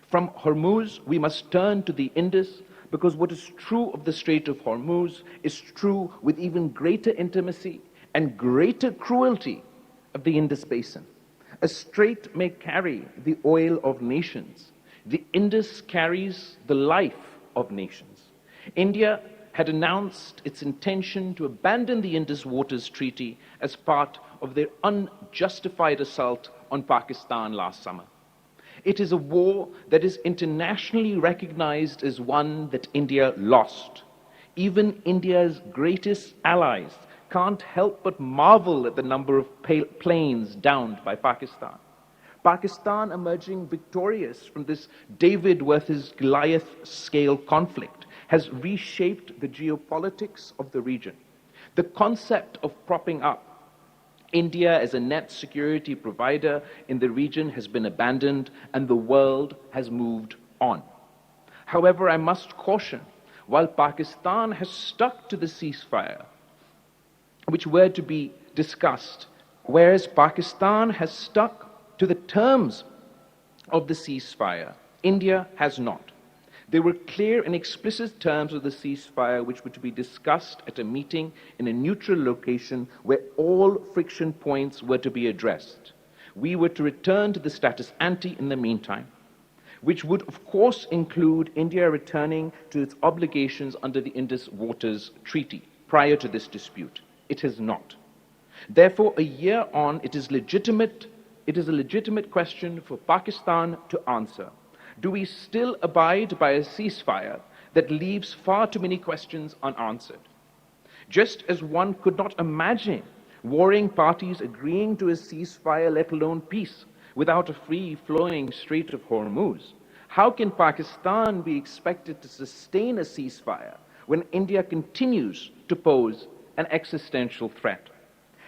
From Hormuz, we must turn to the Indus, because what is true of the Strait of Hormuz is true with even greater intimacy and greater cruelty of the Indus Basin. A strait may carry the oil of nations. The Indus carries the life of nations. India had announced its intention to abandon the Indus Waters Treaty as part of their unjustified assault on Pakistan last summer. It is a war that is internationally recognized as one that India lost. Even India's greatest allies can't help but marvel at the number of planes downed by Pakistan. Pakistan, emerging victorious from this David versus Goliath scale conflict, has reshaped the geopolitics of the region. The concept of propping up India as a net security provider in the region has been abandoned, and the world has moved on. However, I must caution, while Pakistan has stuck to the ceasefire, which were to be discussed, whereas Pakistan has stuck to the terms of the ceasefire, India has not. There were clear and explicit terms of the ceasefire which were to be discussed at a meeting in a neutral location where all friction points were to be addressed. We were to return to the status ante in the meantime, which would of course include India returning to its obligations under the Indus Waters Treaty prior to this dispute. It has not. Therefore, a year on, it is a legitimate question for Pakistan to answer. Do we still abide by a ceasefire that leaves far too many questions unanswered? Just as one could not imagine warring parties agreeing to a ceasefire, let alone peace, without a free-flowing Strait of Hormuz, how can Pakistan be expected to sustain a ceasefire when India continues to pose an existential threat?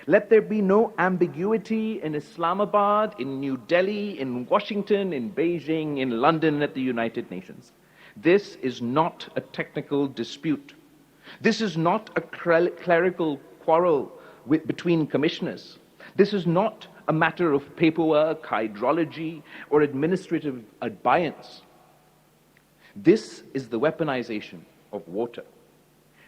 Let there be no ambiguity in Islamabad, in New Delhi, in Washington, in Beijing, in London, at the United Nations. This is not a technical dispute. This is not a clerical quarrel between commissioners. This is not a matter of paperwork, hydrology, or administrative abeyance. This is the weaponization of water.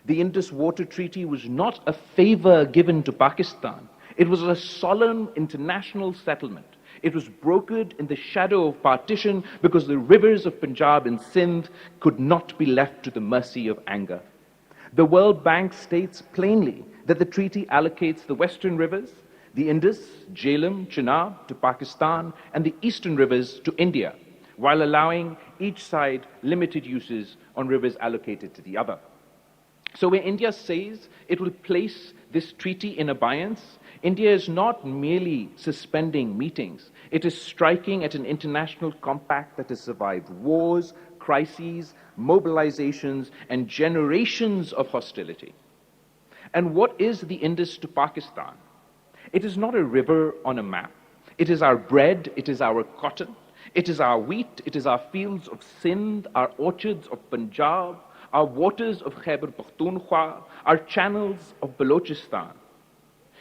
The Indus Water Treaty was not a favor given to Pakistan. It was a solemn international settlement. It was brokered in the shadow of partition because the rivers of Punjab and Sindh could not be left to the mercy of anger. The World Bank states plainly that the treaty allocates the western rivers, the Indus, Jhelum, Chenab, to Pakistan, and the eastern rivers to India, while allowing each side limited uses on rivers allocated to the other. So where India says it will place this treaty in abeyance, India is not merely suspending meetings. It is striking at an international compact that has survived wars, crises, mobilizations, and generations of hostility. And what is the Indus to Pakistan? It is not a river on a map. It is our bread, it is our cotton, it is our wheat, it is our fields of Sindh, our orchards of Punjab, our waters of Khyber Pakhtunkhwa, our channels of Balochistan.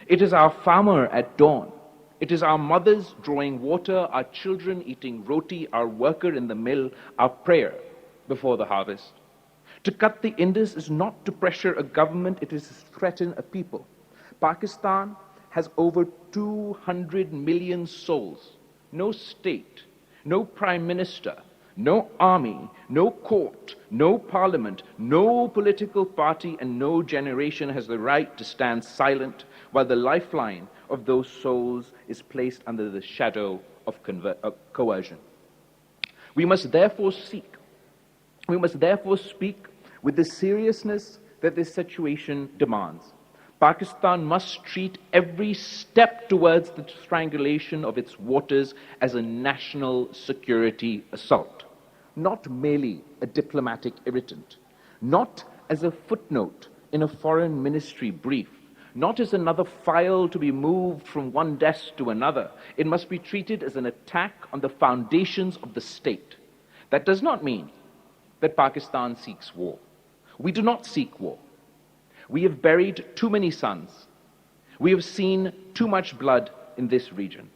It is our farmer at dawn. It is our mothers drawing water, our children eating roti, our worker in the mill, our prayer before the harvest. To cut the Indus is not to pressure a government, it is to threaten a people. Pakistan has over 200 million souls. No state, no prime minister, no army, no court, no parliament, no political party, and no generation has the right to stand silent while the lifeline of those souls is placed under the shadow of coercion. We must therefore speak with the seriousness that this situation demands. Pakistan must treat every step towards the strangulation of its waters as a national security assault, not merely a diplomatic irritant, not as a footnote in a foreign ministry brief, not as another file to be moved from one desk to another. It must be treated as an attack on the foundations of the state. That does not mean that Pakistan seeks war. We do not seek war. We have buried too many sons. We have seen too much blood in this region.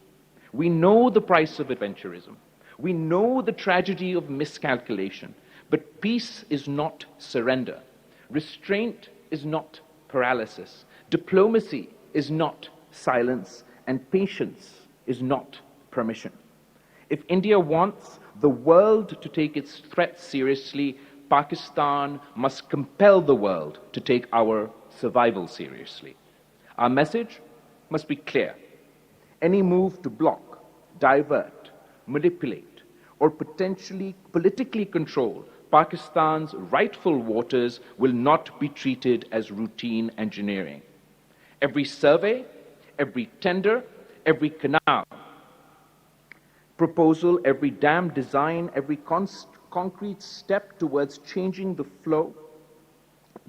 We know the price of adventurism. We know the tragedy of miscalculation, but peace is not surrender. Restraint is not paralysis. Diplomacy is not silence, and patience is not permission. If India wants the world to take its threats seriously, Pakistan must compel the world to take our survival seriously. Our message must be clear. Any move to block, divert, manipulate, or potentially politically control Pakistan's rightful waters will not be treated as routine engineering. Every survey, every tender, every canal proposal, every dam design, every concrete step towards changing the flow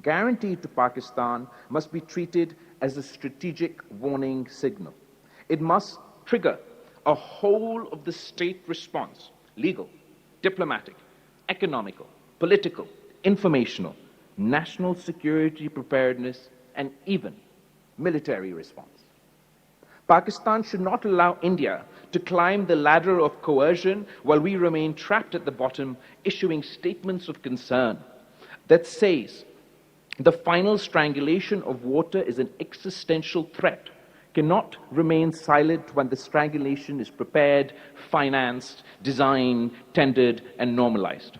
guaranteed to Pakistan must be treated as a strategic warning signal. It must trigger a whole of the state response, legal, diplomatic, economical, political, informational, national security preparedness, and even military response. Pakistan should not allow India to climb the ladder of coercion while we remain trapped at the bottom, issuing statements of concern that says the final strangulation of water is an existential threat, cannot remain silent when the strangulation is prepared, financed, designed, tendered, and normalized.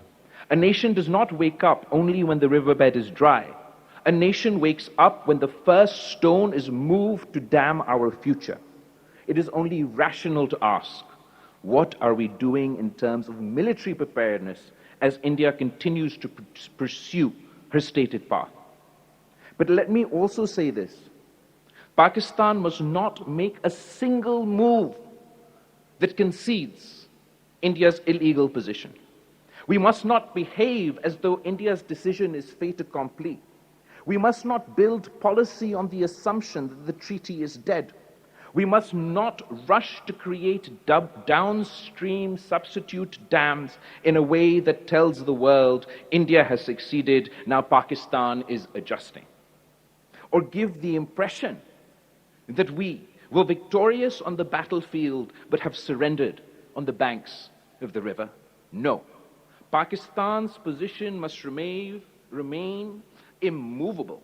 A nation does not wake up only when the riverbed is dry. A nation wakes up when the first stone is moved to dam our future. It is only rational to ask, what are we doing in terms of military preparedness as India continues to pursue her stated path? But let me also say this. Pakistan must not make a single move that concedes India's illegal position. We must not behave as though India's decision is fait accompli. We must not build policy on the assumption that the treaty is dead. We must not rush to create downstream substitute dams in a way that tells the world India has succeeded, now Pakistan is adjusting. Or give the impression that we were victorious on the battlefield but have surrendered on the banks of the river. No. Pakistan's position must remain immovable.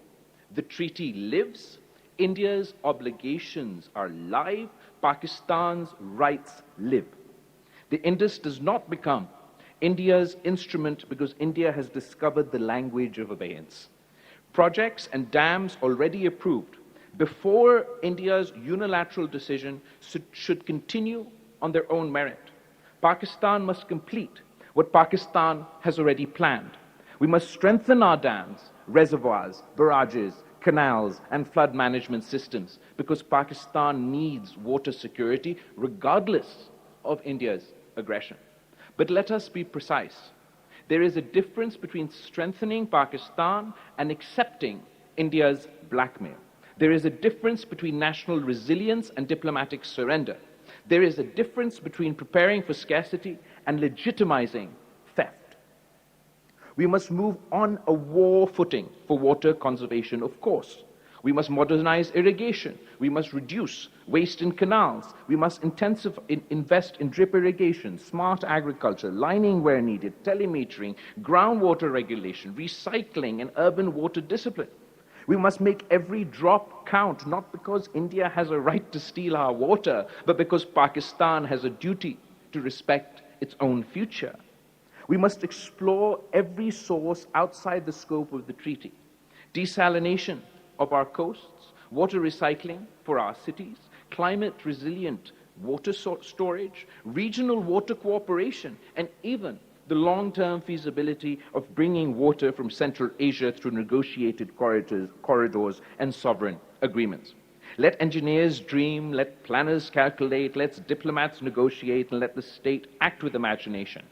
The treaty lives. India's obligations are live. Pakistan's rights live. The Indus does not become India's instrument because India has discovered the language of abeyance. Projects and dams already approved before India's unilateral decision should continue on their own merit. Pakistan must complete what Pakistan has already planned. We must strengthen our dams, reservoirs, barrages, canals, and flood management systems because Pakistan needs water security regardless of India's aggression. But let us be precise. There is a difference between strengthening Pakistan and accepting India's blackmail. There is a difference between national resilience and diplomatic surrender. There is a difference between preparing for scarcity and legitimizing theft. We must move on a war footing for water conservation, of course. We must modernize irrigation. We must reduce waste in canals. We must invest in drip irrigation, smart agriculture, lining where needed, telemetering, groundwater regulation, recycling, and urban water discipline. We must make every drop count, not because India has a right to steal our water, but because Pakistan has a duty to respect its own future. We must explore every source outside the scope of the treaty. Desalination of our coasts, water recycling for our cities, climate-resilient water storage, regional water cooperation, and even the long-term feasibility of bringing water from Central Asia through negotiated corridors and sovereign agreements. Let engineers dream, let planners calculate, let diplomats negotiate, and let the state act with imagination.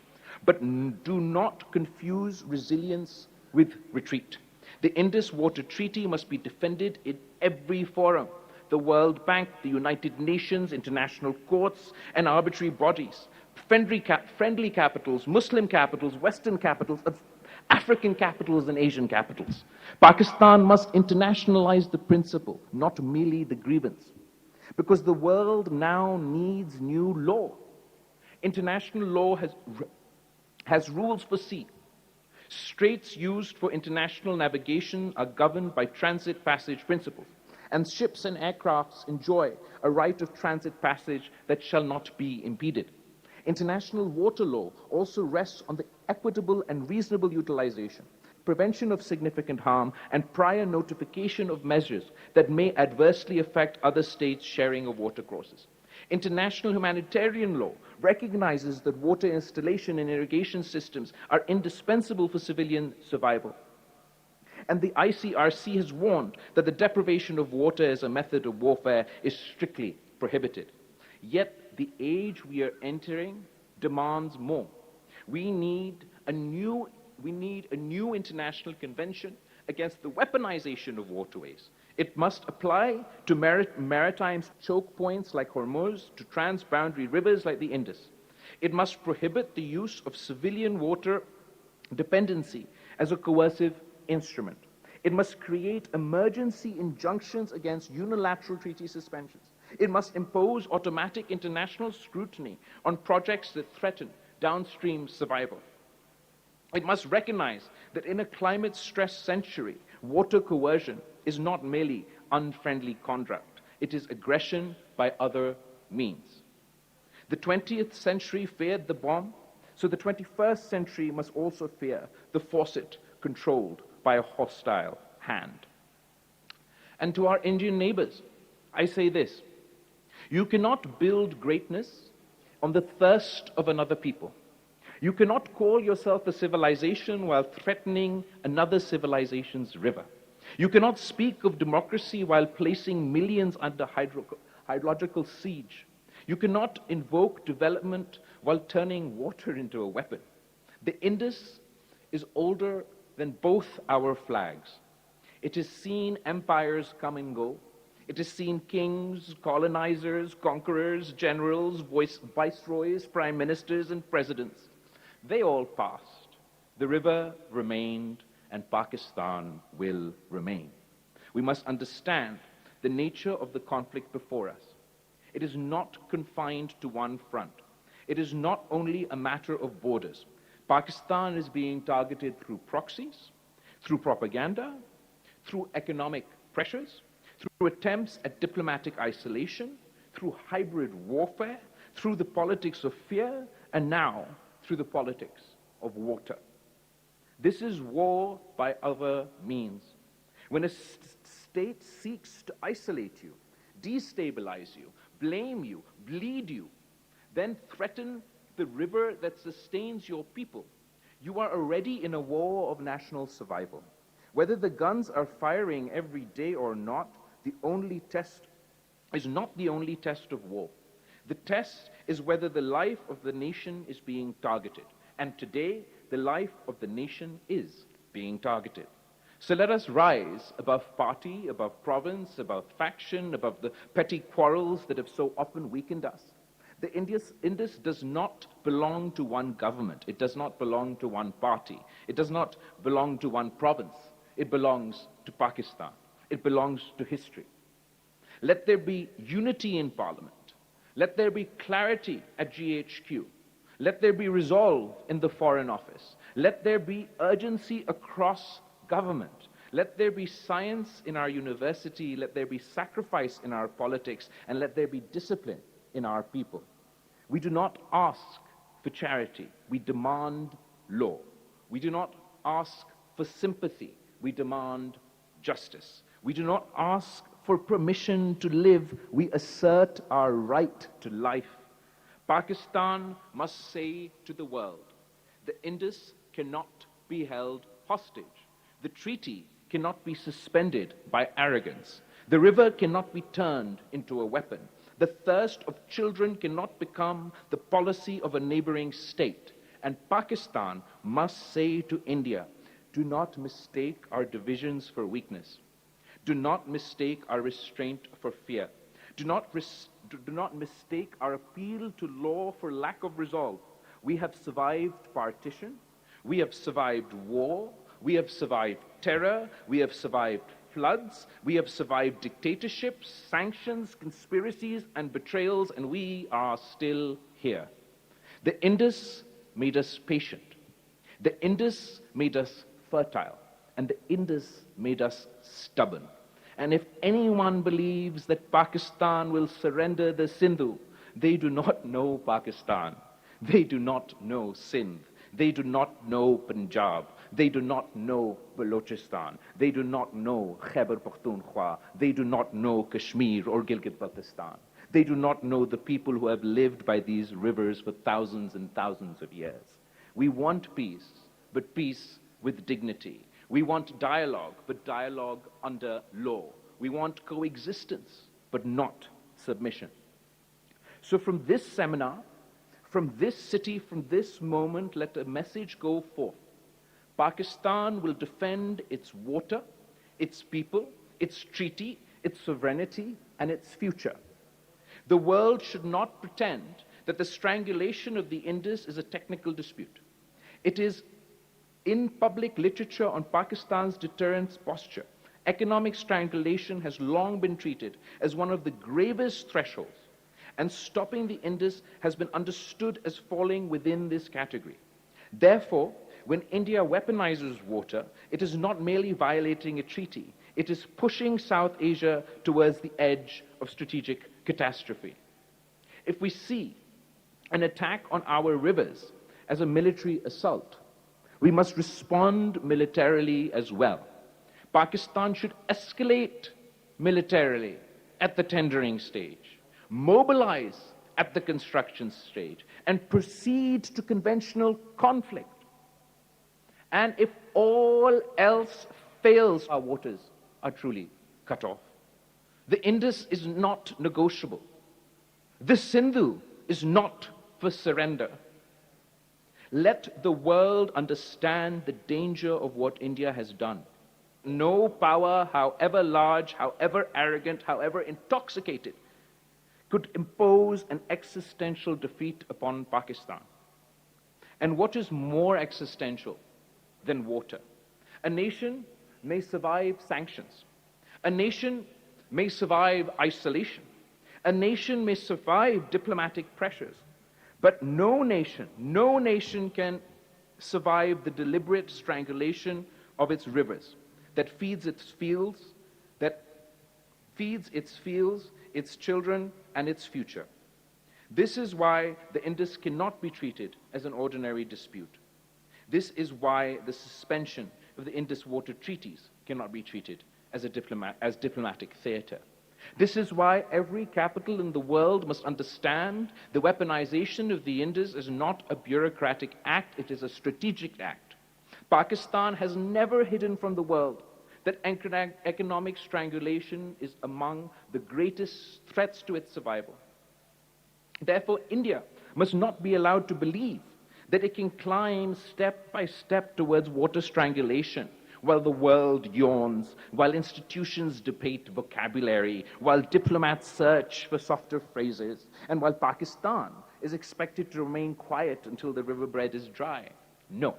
But do not confuse resilience with retreat. The Indus Waters Treaty must be defended in every forum. The World Bank, the United Nations, international courts, and arbitrary bodies. Friendly capitals, Muslim capitals, Western capitals, African capitals, and Asian capitals. Pakistan must internationalize the principle, not merely the grievance. Because the world now needs new law. International law has rules for sea. Straits used for international navigation are governed by transit passage principles, and ships and aircrafts enjoy a right of transit passage that shall not be impeded. International water law also rests on the equitable and reasonable utilization, prevention of significant harm, and prior notification of measures that may adversely affect other states' sharing of water courses. International humanitarian law recognizes that water installation and irrigation systems are indispensable for civilian survival. And the ICRC has warned that the deprivation of water as a method of warfare is strictly prohibited. Yet the age we are entering demands more. We need a new international convention against the weaponization of waterways. It must apply to maritime choke points like Hormuz, to transboundary rivers like the Indus. It must prohibit the use of civilian water dependency as a coercive instrument. It must create emergency injunctions against unilateral treaty suspensions. It must impose automatic international scrutiny on projects that threaten downstream survival. It must recognize that in a climate-stressed century, water coercion is not merely unfriendly conduct. It is aggression by other means. The 20th century feared the bomb, so the 21st century must also fear the faucet controlled by a hostile hand. And to our Indian neighbors, I say this: you cannot build greatness on the thirst of another people. You cannot call yourself a civilization while threatening another civilization's river. You cannot speak of democracy while placing millions under hydrological siege. You cannot invoke development while turning water into a weapon. The Indus is older than both our flags. It has seen empires come and go. It has seen kings, colonizers, conquerors, generals, viceroys, prime ministers, and presidents. They all passed. The river remained, and Pakistan will remain. We must understand the nature of the conflict before us. It is not confined to one front. It is not only a matter of borders. Pakistan is being targeted through proxies, through propaganda, through economic pressures, through attempts at diplomatic isolation, through hybrid warfare, through the politics of fear, and now through the politics of water. This is war by other means. When a state seeks to isolate you, destabilize you, blame you, bleed you, then threaten the river that sustains your people, you are already in a war of national survival. Whether the guns are firing every day or not, the only test is not the only test of war. The test is whether the life of the nation is being targeted. And today, the life of the nation is being targeted. So let us rise above party, above province, above faction, above the petty quarrels that have so often weakened us. The Indus does not belong to one government. It does not belong to one party. It does not belong to one province. It belongs to Pakistan. It belongs to history. Let there be unity in Parliament. Let there be clarity at GHQ. Let there be resolve in the Foreign Office. Let there be urgency across government. Let there be science in our university. Let there be sacrifice in our politics. And let there be discipline in our people. We do not ask for charity. We demand law. We do not ask for sympathy. We demand justice. We do not ask for permission to live. We assert our right to life. Pakistan must say to the world, the Indus cannot be held hostage. The treaty cannot be suspended by arrogance. The river cannot be turned into a weapon. The thirst of children cannot become the policy of a neighboring state. And Pakistan must say to India, do not mistake our divisions for weakness. Do not mistake our restraint for fear. Do not mistake our appeal to law for lack of resolve. We have survived partition. We have survived war. We have survived terror. We have survived floods. We have survived dictatorships, sanctions, conspiracies, and betrayals, and we are still here. The Indus made us patient. The Indus made us fertile. And the Indus made us stubborn. And if anyone believes that Pakistan will surrender the Sindhu, they do not know Pakistan. They do not know Sindh. They do not know Punjab. They do not know Balochistan. They do not know Khyber Pakhtunkhwa. They do not know Kashmir or Gilgit-Baltistan. They do not know the people who have lived by these rivers for thousands and thousands of years. We want peace, but peace with dignity. We want dialogue, but dialogue under law. We want coexistence, but not submission. So from this seminar, from this city, from this moment, let a message go forth. Pakistan will defend its water, its people, its treaty, its sovereignty, and its future. The world should not pretend that the strangulation of the Indus is a technical dispute. It is in public literature on Pakistan's deterrence posture. Economic strangulation has long been treated as one of the gravest thresholds, and stopping the Indus has been understood as falling within this category. Therefore, when India weaponizes water, it is not merely violating a treaty, it is pushing South Asia towards the edge of strategic catastrophe. If we see an attack on our rivers as a military assault, we must respond militarily as well. Pakistan should escalate militarily at the tendering stage, mobilize at the construction stage, and proceed to conventional conflict. And if all else fails, our waters are truly cut off. The Indus is not negotiable. The Sindhu is not for surrender. Let the world understand the danger of what India has done. No power, however large, however arrogant, however intoxicated, could impose an existential defeat upon Pakistan. And what is more existential than water? A nation may survive sanctions. A nation may survive isolation. A nation may survive diplomatic pressures. But no nation can survive the deliberate strangulation of its rivers that feeds its fields, its children, and its future. This is why the Indus cannot be treated as an ordinary dispute. This is why the suspension of the Indus Water Treaties cannot be treated as diplomatic theater. This is why every capital in the world must understand the weaponization of the Indus is not a bureaucratic act, it is a strategic act. Pakistan has never hidden from the world that economic strangulation is among the greatest threats to its survival. Therefore, India must not be allowed to believe that it can climb step by step towards water strangulation, while the world yawns, while institutions debate vocabulary, while diplomats search for softer phrases, and while Pakistan is expected to remain quiet until the riverbed is dry. No.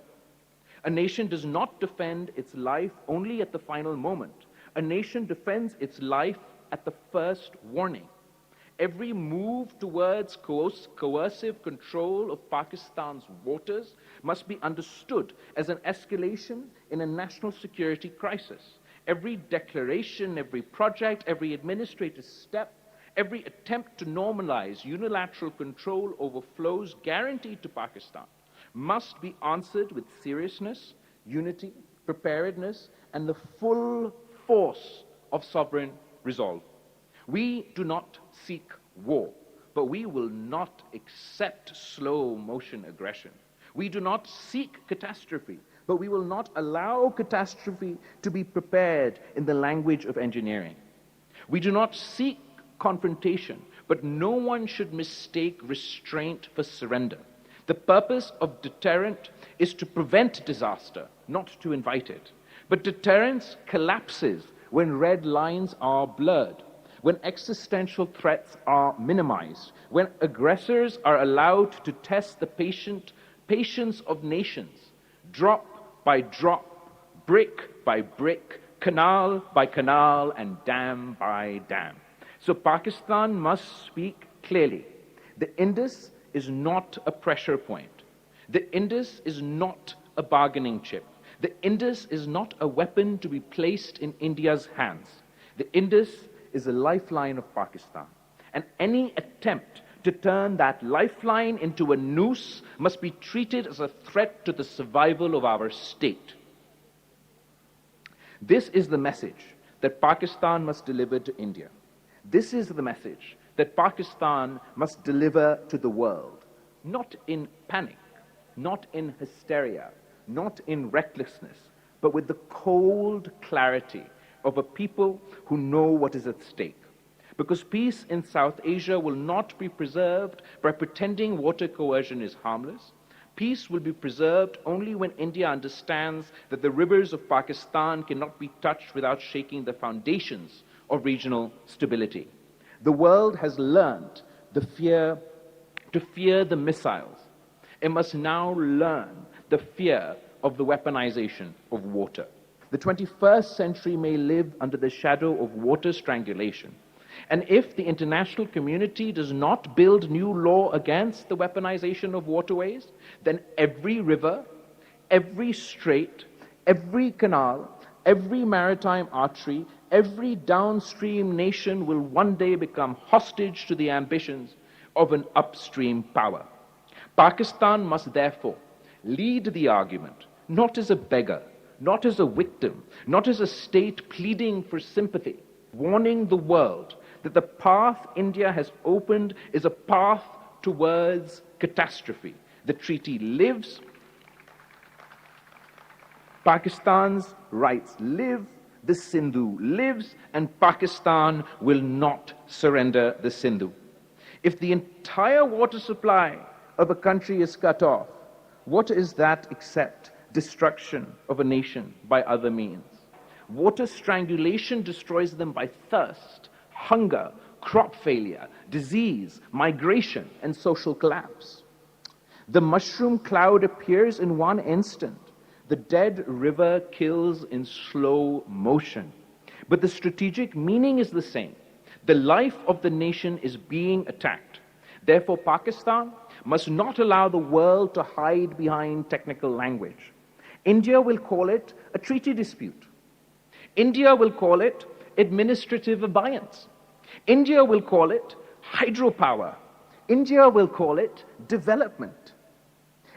A nation does not defend its life only at the final moment. A nation defends its life at the first warning. Every move towards coercive control of Pakistan's waters must be understood as an escalation in a national security crisis. Every declaration, every project, every administrative step, every attempt to normalize unilateral control over flows guaranteed to Pakistan must be answered with seriousness, unity, preparedness, and the full force of sovereign resolve. We do not seek war, but we will not accept slow motion aggression. We do not seek catastrophe, but we will not allow catastrophe to be prepared in the language of engineering. We do not seek confrontation, but no one should mistake restraint for surrender. The purpose of deterrent is to prevent disaster, not to invite it. But deterrence collapses when red lines are blurred, when existential threats are minimized, when aggressors are allowed to test the patience of nations, drop by drop, brick by brick, canal by canal, and dam by dam. So Pakistan must speak clearly. The Indus is not a pressure point. The Indus is not a bargaining chip. The Indus is not a weapon to be placed in India's hands. The Indus is a lifeline of Pakistan. And any attempt to turn that lifeline into a noose must be treated as a threat to the survival of our state. This is the message that Pakistan must deliver to India. This is the message that Pakistan must deliver to the world, not in panic, not in hysteria, not in recklessness, but with the cold clarity of a people who know what is at stake. Because peace in South Asia will not be preserved by pretending water coercion is harmless. Peace will be preserved only when India understands that the rivers of Pakistan cannot be touched without shaking the foundations of regional stability. The world has learned to fear the missiles. It must now learn the fear of the weaponization of water. The 21st century may live under the shadow of water strangulation. And if the international community does not build new law against the weaponization of waterways, then every river, every strait, every canal, every maritime artery, every downstream nation will one day become hostage to the ambitions of an upstream power. Pakistan must therefore lead the argument, not as a beggar, not as a victim, not as a state pleading for sympathy, warning the world that the path India has opened is a path towards catastrophe. The treaty lives, Pakistan's rights live, the Sindhu lives, and Pakistan will not surrender the Sindhu. If the entire water supply of a country is cut off, what is that except destruction of a nation by other means? Water strangulation destroys them by thirst, hunger, crop failure, disease, migration, and social collapse. The mushroom cloud appears in one instant. The dead river kills in slow motion. But the strategic meaning is the same. The life of the nation is being attacked. Therefore, Pakistan must not allow the world to hide behind technical language. India will call it a treaty dispute. India will call it administrative abeyance. India will call it hydropower. India will call it development.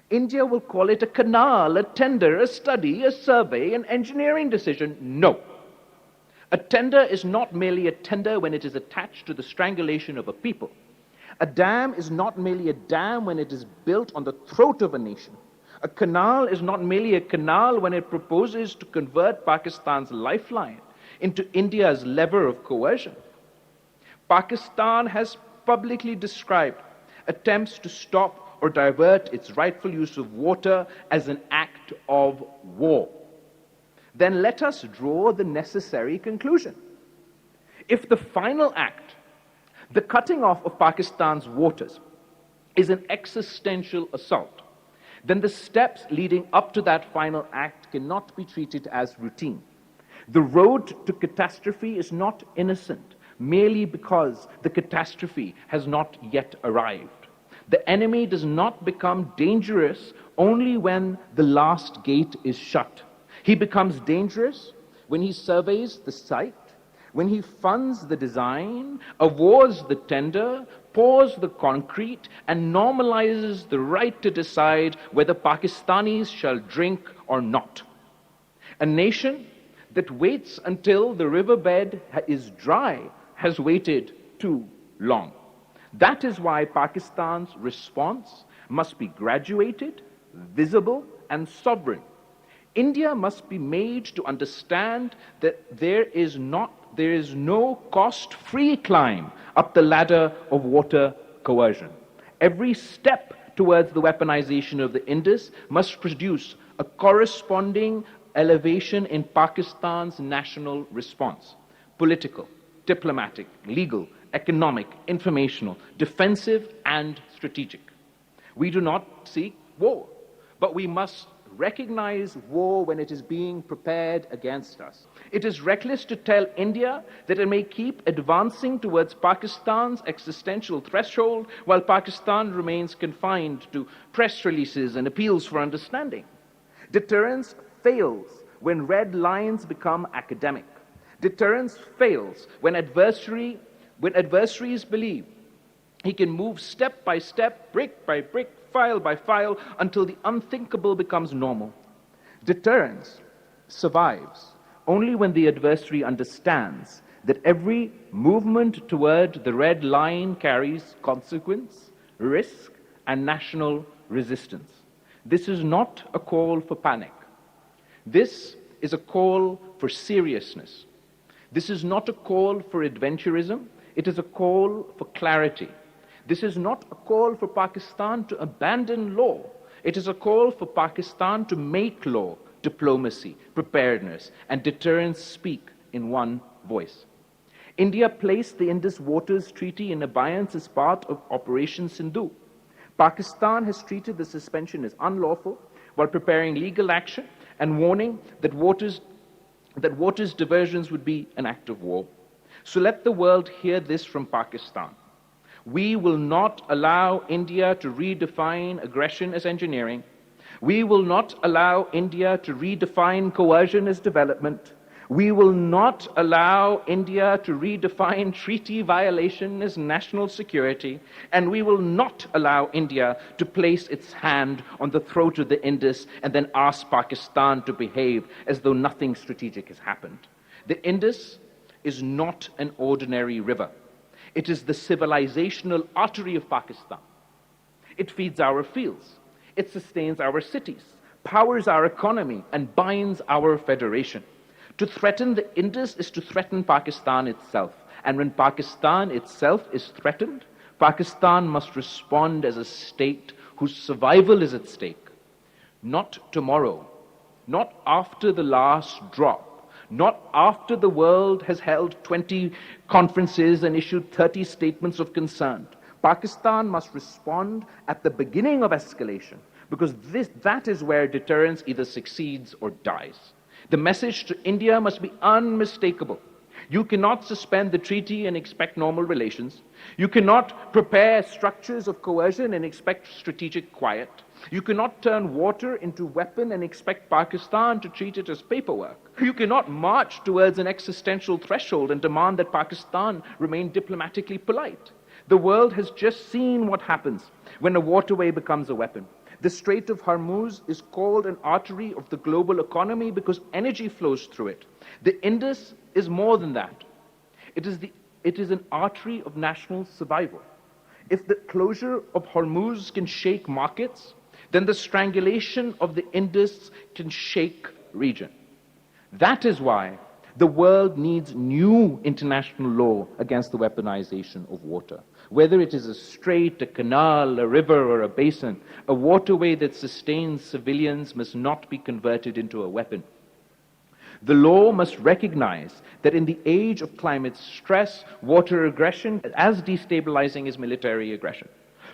India will call it a canal, a tender, a study, a survey, an engineering decision. No. A tender is not merely a tender when it is attached to the strangulation of a people. A dam is not merely a dam when it is built on the throat of a nation. A canal is not merely a canal when it proposes to convert Pakistan's lifeline into India's lever of coercion. Pakistan has publicly described attempts to stop or divert its rightful use of water as an act of war. Then let us draw the necessary conclusion. If the final act, the cutting off of Pakistan's waters, is an existential assault, then the steps leading up to that final act cannot be treated as routine. The road to catastrophe is not innocent merely because the catastrophe has not yet arrived. The enemy does not become dangerous only when the last gate is shut. He becomes dangerous when he surveys the site, when he funds the design, awards the tender, pours the concrete, and normalizes the right to decide whether Pakistanis shall drink or not. A nation that waits until the riverbed is dry has waited too long. That is why Pakistan's response must be graduated, visible, and sovereign. India must be made to understand that there is no cost-free climb up the ladder of water coercion. Every step towards the weaponization of the Indus must produce a corresponding elevation in Pakistan's national response: political, diplomatic, legal, economic, informational, defensive, and strategic. We do not seek war, but we must recognize war when it is being prepared against us. It is reckless to tell India that it may keep advancing towards Pakistan's existential threshold while Pakistan remains confined to press releases and appeals for understanding. Deterrence fails when red lines become academic. Deterrence fails when adversaries believe he can move step by step, brick by brick, file by file, until the unthinkable becomes normal. Deterrence survives only when the adversary understands that every movement toward the red line carries consequence, risk, and national resistance. This is not a call for panic. This is a call for seriousness. This is not a call for adventurism. It is a call for clarity. This is not a call for Pakistan to abandon law. It is a call for Pakistan to make law, diplomacy, preparedness, and deterrence speak in one voice. India placed the Indus Waters Treaty in abeyance as part of Operation Sindhu. Pakistan has treated the suspension as unlawful while preparing legal action and warning that waters diversions would be an act of war. So let the world hear this from Pakistan. We will not allow India to redefine aggression as engineering. We will not allow India to redefine coercion as development. We will not allow India to redefine treaty violation as national security. And we will not allow India to place its hand on the throat of the Indus and then ask Pakistan to behave as though nothing strategic has happened. The Indus is not an ordinary river. It is the civilizational artery of Pakistan. It feeds our fields. It sustains our cities, powers our economy, and binds our federation. To threaten the Indus is to threaten Pakistan itself. And when Pakistan itself is threatened, Pakistan must respond as a state whose survival is at stake. Not tomorrow, not after the last drop, not after the world has held 20 conferences and issued 30 statements of concern. Pakistan must respond at the beginning of escalation, because that is where deterrence either succeeds or dies. The message to India must be unmistakable. You cannot suspend the treaty and expect normal relations. You cannot prepare structures of coercion and expect strategic quiet. You cannot turn water into weapon and expect Pakistan to treat it as paperwork. You cannot march towards an existential threshold and demand that Pakistan remain diplomatically polite. The world has just seen what happens when a waterway becomes a weapon. The Strait of Hormuz is called an artery of the global economy because energy flows through it. The Indus is more than that. It is an artery of national survival. If the closure of Hormuz can shake markets, then the strangulation of the Indus can shake region. That is why the world needs new international law against the weaponization of water. Whether it is a strait, a canal, a river, or a basin, a waterway that sustains civilians must not be converted into a weapon. The law must recognize that in the age of climate stress, water aggression is as destabilizing as military aggression.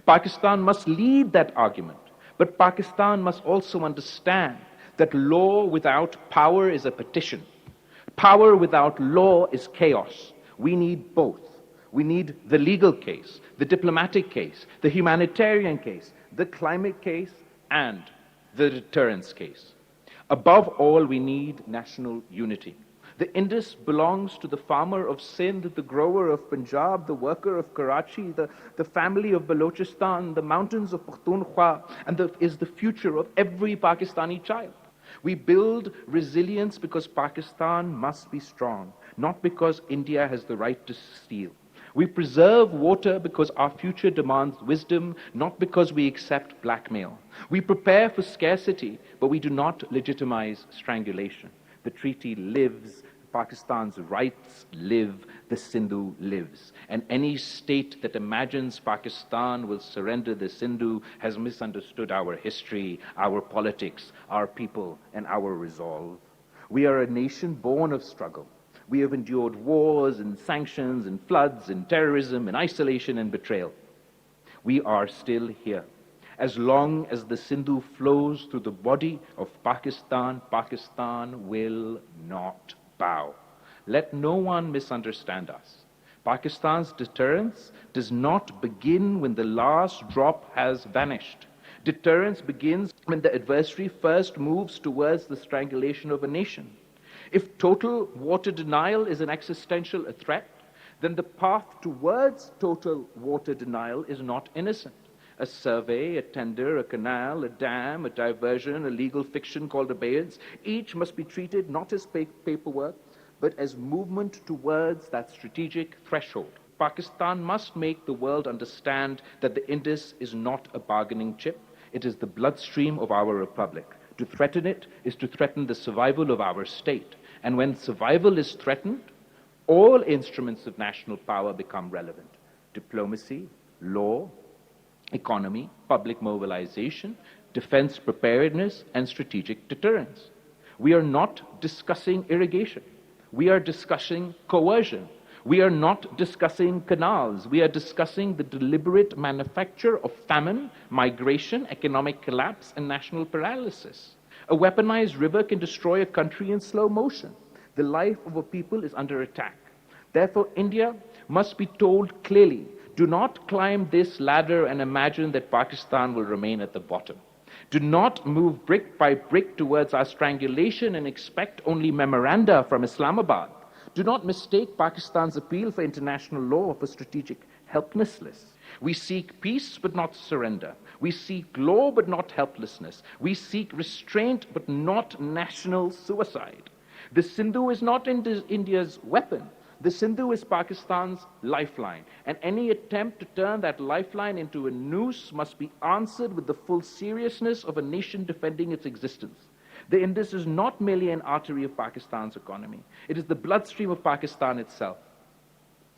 Pakistan must lead that argument, but Pakistan must also understand that law without power is a petition. Power without law is chaos. We need both. We need the legal case, the diplomatic case, the humanitarian case, the climate case, and the deterrence case. Above all, we need national unity. The Indus belongs to the farmer of Sindh, the grower of Punjab, the worker of Karachi, the family of Balochistan, the mountains of Pakhtunkhwa, and is the future of every Pakistani child. We build resilience because Pakistan must be strong, not because India has the right to steal. We preserve water because our future demands wisdom, not because we accept blackmail. We prepare for scarcity, but we do not legitimize strangulation. The treaty lives, Pakistan's rights live, the Sindhu lives. And any state that imagines Pakistan will surrender the Sindhu has misunderstood our history, our politics, our people, and our resolve. We are a nation born of struggle. We have endured wars and sanctions and floods and terrorism and isolation and betrayal. We are still here. As long as the Sindhu flows through the body of Pakistan, Pakistan will not bow. Let no one misunderstand us. Pakistan's deterrence does not begin when the last drop has vanished. Deterrence begins when the adversary first moves towards the strangulation of a nation. If total water denial is an existential threat, then the path towards total water denial is not innocent. A survey, a tender, a canal, a dam, a diversion, a legal fiction called abeyance, each must be treated not as paperwork, but as movement towards that strategic threshold. Pakistan must make the world understand that the Indus is not a bargaining chip. It is the bloodstream of our republic. To threaten it is to threaten the survival of our state. And when survival is threatened, all instruments of national power become relevant. Diplomacy, law, economy, public mobilization, defense preparedness, and strategic deterrence. We are not discussing irrigation. We are discussing coercion. We are not discussing canals. We are discussing the deliberate manufacture of famine, migration, economic collapse, and national paralysis. A weaponized river can destroy a country in slow motion. The life of a people is under attack. Therefore, India must be told clearly, do not climb this ladder and imagine that Pakistan will remain at the bottom. Do not move brick by brick towards our strangulation and expect only memoranda from Islamabad. Do not mistake Pakistan's appeal for international law for strategic helplessness. We seek peace but not surrender. We seek law but not helplessness. We seek restraint but not national suicide. The Sindhu is not India's weapon. The Sindhu is Pakistan's lifeline, and any attempt to turn that lifeline into a noose must be answered with the full seriousness of a nation defending its existence. The Indus is not merely an artery of Pakistan's economy. It is the bloodstream of Pakistan itself.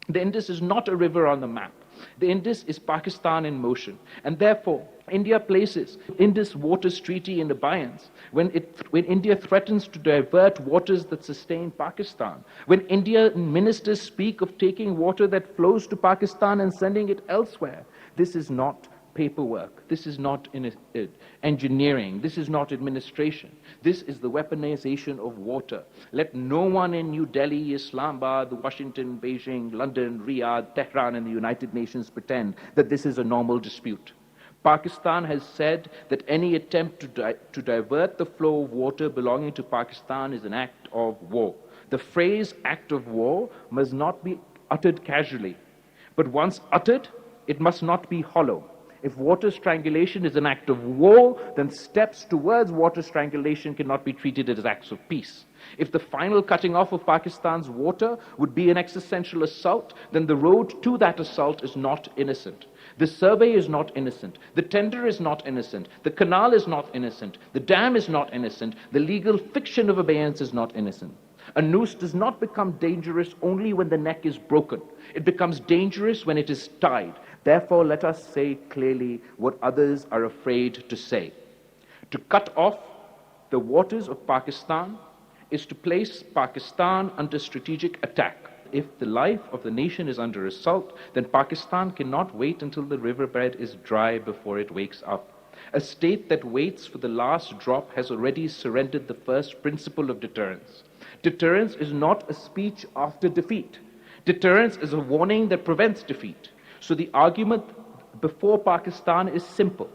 The Indus is not a river on the map. The Indus is Pakistan in motion. And therefore, India places Indus Waters Treaty in abeyance when India threatens to divert waters that sustain Pakistan. When Indian ministers speak of taking water that flows to Pakistan and sending it elsewhere. This is not paperwork. This is not engineering. This is not administration. This is the weaponization of water. Let no one in New Delhi, Islamabad, Washington, Beijing, London, Riyadh, Tehran, and the United Nations pretend that this is a normal dispute. Pakistan has said that any attempt to divert the flow of water belonging to Pakistan is an act of war. The phrase act of war must not be uttered casually. But once uttered, it must not be hollow. If water strangulation is an act of war, then steps towards water strangulation cannot be treated as acts of peace. If the final cutting off of Pakistan's water would be an existential assault, then the road to that assault is not innocent. The survey is not innocent. The tender is not innocent. The canal is not innocent. The dam is not innocent. The legal fiction of abeyance is not innocent. A noose does not become dangerous only when the neck is broken. It becomes dangerous when it is tied. Therefore, let us say clearly what others are afraid to say. To cut off the waters of Pakistan is to place Pakistan under strategic attack. If the life of the nation is under assault, then Pakistan cannot wait until the riverbed is dry before it wakes up. A state that waits for the last drop has already surrendered the first principle of deterrence. Deterrence is not a speech after defeat. Deterrence is a warning that prevents defeat. So the argument before Pakistan is simple.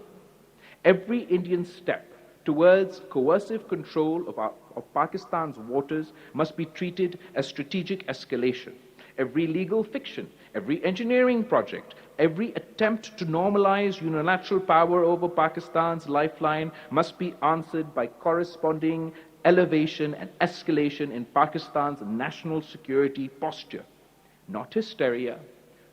Every Indian step towards coercive control of Pakistan's waters must be treated as strategic escalation. Every legal fiction, every engineering project, every attempt to normalize unilateral power over Pakistan's lifeline must be answered by corresponding elevation and escalation in Pakistan's national security posture. Not hysteria,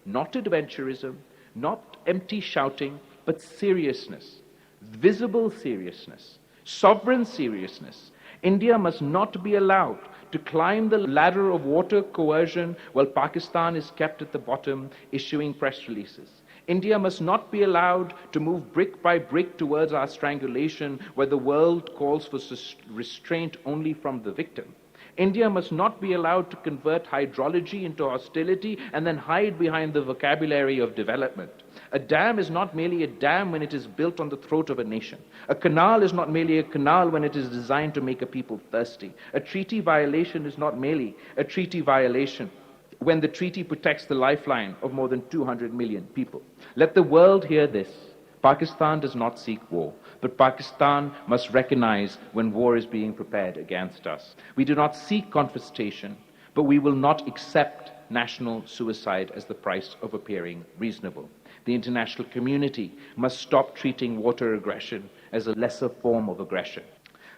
not adventurism, not empty shouting, but seriousness, visible seriousness, sovereign seriousness. India must not be allowed to climb the ladder of water coercion while Pakistan is kept at the bottom, issuing press releases. India must not be allowed to move brick by brick towards our strangulation where the world calls for restraint only from the victim. India must not be allowed to convert hydrology into hostility and then hide behind the vocabulary of development. A dam is not merely a dam when it is built on the throat of a nation. A canal is not merely a canal when it is designed to make a people thirsty. A treaty violation is not merely a treaty violation when the treaty protects the lifeline of more than 200 million people. Let the world hear this. Pakistan does not seek war, but Pakistan must recognize when war is being prepared against us. We do not seek confrontation, but we will not accept national suicide as the price of appearing reasonable. The international community must stop treating water aggression as a lesser form of aggression.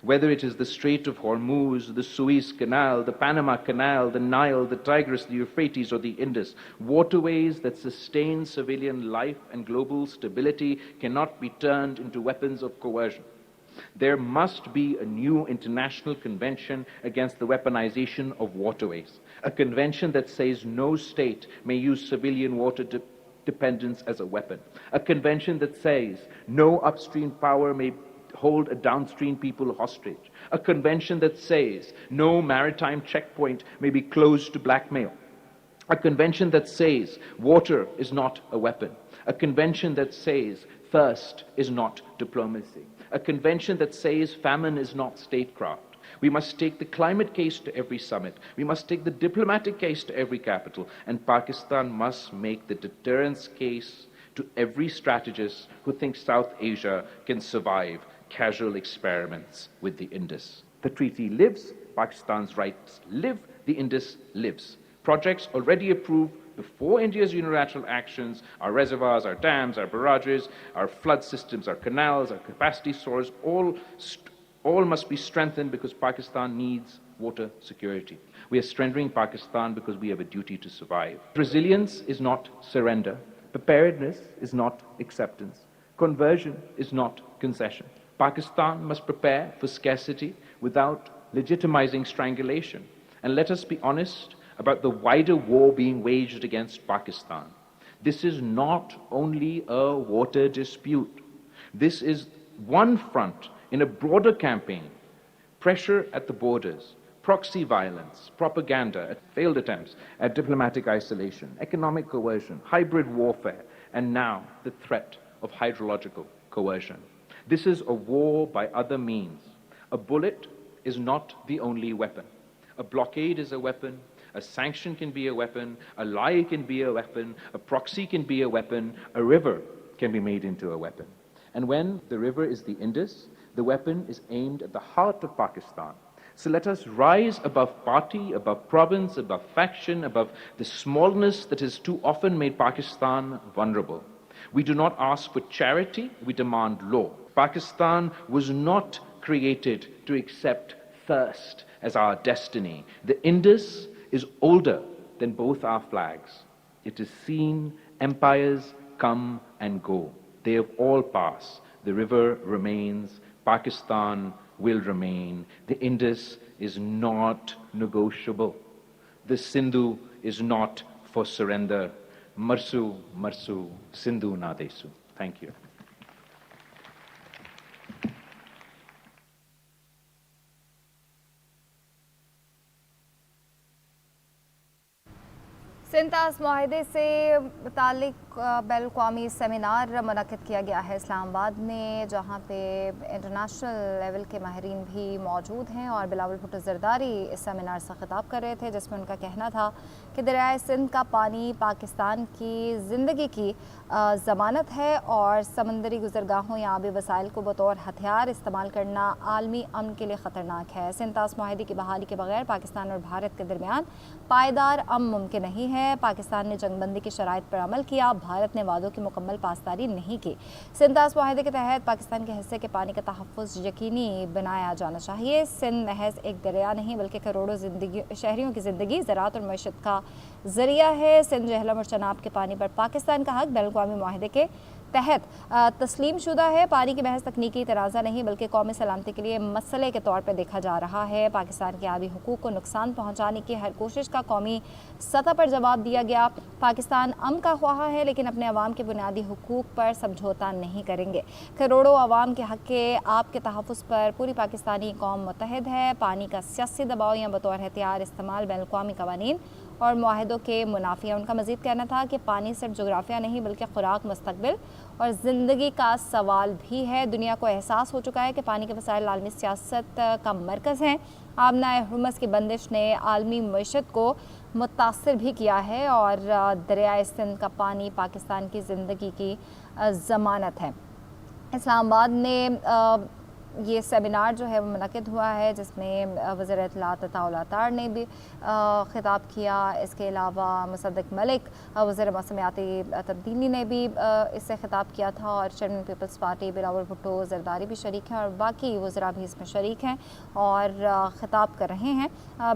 Whether it is the Strait of Hormuz, the Suez Canal, the Panama Canal, the Nile, the Tigris, the Euphrates, or the Indus, waterways that sustain civilian life and global stability cannot be turned into weapons of coercion. There must be a new international convention against the weaponization of waterways, a convention that says no state may use civilian water dependence as a weapon, a convention that says no upstream power may hold a downstream people hostage, a convention that says no maritime checkpoint may be closed to blackmail, a convention that says water is not a weapon, a convention that says thirst is not diplomacy, a convention that says famine is not statecraft. We must take the climate case to every summit. We must take the diplomatic case to every capital. And Pakistan must make the deterrence case to every strategist who thinks South Asia can survive casual experiments with the Indus. The treaty lives, Pakistan's rights live, the Indus lives. Projects already approved before India's unilateral actions, our reservoirs, our dams, our barrages, our flood systems, our canals, our capacity stores, all must be strengthened because Pakistan needs water security. We are strengthening Pakistan because we have a duty to survive. Resilience is not surrender. Preparedness is not acceptance. Conversion is not concession. Pakistan must prepare for scarcity without legitimizing strangulation. And let us be honest about the wider war being waged against Pakistan. This is not only a water dispute. This is one front in a broader campaign. Pressure at the borders, proxy violence, propaganda, failed attempts at diplomatic isolation, economic coercion, hybrid warfare, and now the threat of hydrological coercion. This is a war by other means. A bullet is not the only weapon. A blockade is a weapon. A sanction can be a weapon. A lie can be a weapon. A proxy can be a weapon. A river can be made into a weapon. And when the river is the Indus, the weapon is aimed at the heart of Pakistan. So let us rise above party, above province, above faction, above the smallness that has too often made Pakistan vulnerable. We do not ask for charity, we demand law. Pakistan was not created to accept thirst as our destiny. The Indus is older than both our flags. It has seen empires come and go. They have all passed. The river remains. Pakistan will remain. The Indus is not negotiable. The Sindhu is not for surrender. Marsu, Marsu, Sindhu na desu. Thank you. सिंतास माहिदे से मुतालिक बैनुल-अक़वामी seminar मुनक़िद किया गया है इस्लामाबाद में, जहाँ पे international level के माहिरीन भी मौजूद हैं और बिलावल भुट्टो ज़रदारी इस सेमिनार से ख़िताब कर रहे थे, जिसमें उनका कहना था कि दरियाए सिंध का पानी पाकिस्तान की ज़िंदगी की ज़मानत है और समंदरी गुज़रगाहों या आबी वसाइल को बतौर हथियार इस्तेमाल करना आलमी अमन के लिए ख़तरनाक है। सिंतास माहिदे की बहाली के बगैर पाकिस्तान और भारत के दरमियान पायदार अमन मुमकिन नहीं है। पाकिस्तान ने जंगबंदी की शराइत पर अमल किया, भारत ने वादों की मुकम्मल पासदारी नहीं की। सिंतास माहिदे के तहत पाकिस्तान के हिस्से के पानी का तहफ़्फ़ुज़ यकीनी बनाया जाना चाहिए। सिंध महज एक दरिया नहीं बल्कि करोड़ों शहरियों की ज़िंदगी, ज़राअत और मईशत का ज़रिया है। सिंध, जहलम और चनाब के पानी पर पाकिस्तान का हक बैनुल-अक़वामी माहिदे के तहत तस्लीम शुदा है। पानी की बहस तकनीकी तनाज़ा नहीं बल्कि कौमी सलामती के लिए मसले के तौर पर देखा जा रहा है। पाकिस्तान के आबी हुकूक को नुकसान पहुँचाने की हर कोशिश का कौमी सतह पर जवाब दिया गया। पाकिस्तान अमन का ख्वाह है लेकिन अपने अवाम के बुनियादी हुकूक पर समझौता नहीं करेंगे। करोड़ों अवाम के हक के आपके तहफ़्फ़ुज़ पर पूरी पाकिस्तानी कौम मुत्तहिद है। पानी का सियासी दबाव या बतौर हथियार इस्तेमाल बैनुल-अक़वामी क़वानीन اور معاہدوں کے منافی ہیں۔ ان کا مزید کہنا تھا کہ پانی صرف جغرافیہ نہیں بلکہ خوراک، مستقبل اور زندگی کا سوال بھی ہے۔ دنیا کو احساس ہو چکا ہے کہ پانی کے وسائل عالمی سیاست کا مرکز ہیں۔ آبنہ ہرمز کی بندش نے عالمی معیشت کو متاثر بھی کیا ہے اور دریائے سندھ کا پانی پاکستان کی زندگی کی ضمانت ہے۔ اسلام آباد میں یہ سیمینار جو ہے وہ منعقد ہوا ہے، جس میں وزیر اطلاعات عطاءاللہ اطہر نے بھی خطاب کیا۔ اس کے علاوہ مصدق ملک وزیر موسمیاتی تبدیلی نے بھی اس سے خطاب کیا تھا، اور چیئرمین پیپلز پارٹی بلاول بھٹو زرداری بھی شریک ہیں، اور باقی وزراء بھی اس میں شریک ہیں اور خطاب کر رہے ہیں۔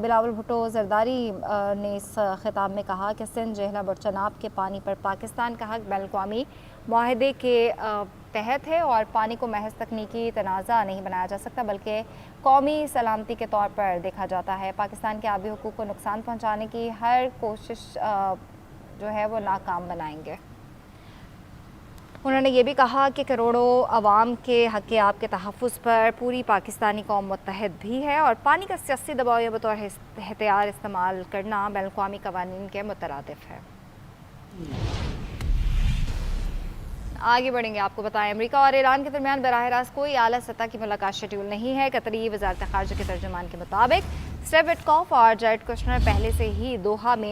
بلاول بھٹو زرداری نے اس خطاب میں کہا کہ سندھ، جہلم اور چناب کے پانی پر پاکستان کا حق بین الاقوامی معاہدے کے تحت ہے، اور پانی کو محض تکنیکی تنازع نہیں بنایا جا سکتا بلکہ قومی سلامتی کے طور پر دیکھا جاتا ہے۔ پاکستان کے آبی حقوق کو نقصان پہنچانے کی ہر کوشش جو ہے وہ ناکام بنائیں گے۔ انہوں نے یہ بھی کہا کہ کروڑوں عوام کے حق آب کے تحفظ پر پوری پاکستانی قوم متحد بھی ہے، اور پانی کا سیاسی دباؤ یا بطور ہتھیار استعمال کرنا بین الاقوامی قوانین کے مترادف ہے۔ آگے بڑھیں گے، آپ کو بتائیں امریکہ اور ایران کے درمیان براہ راست کوئی اعلیٰ سطح کی ملاقات شیڈول نہیں ہے۔ قطری وزارت خارجہ کے ترجمان کے مطابق اسٹیو وٹکوف اور جیرڈ کشنر پہلے سے ہی دوحہ میں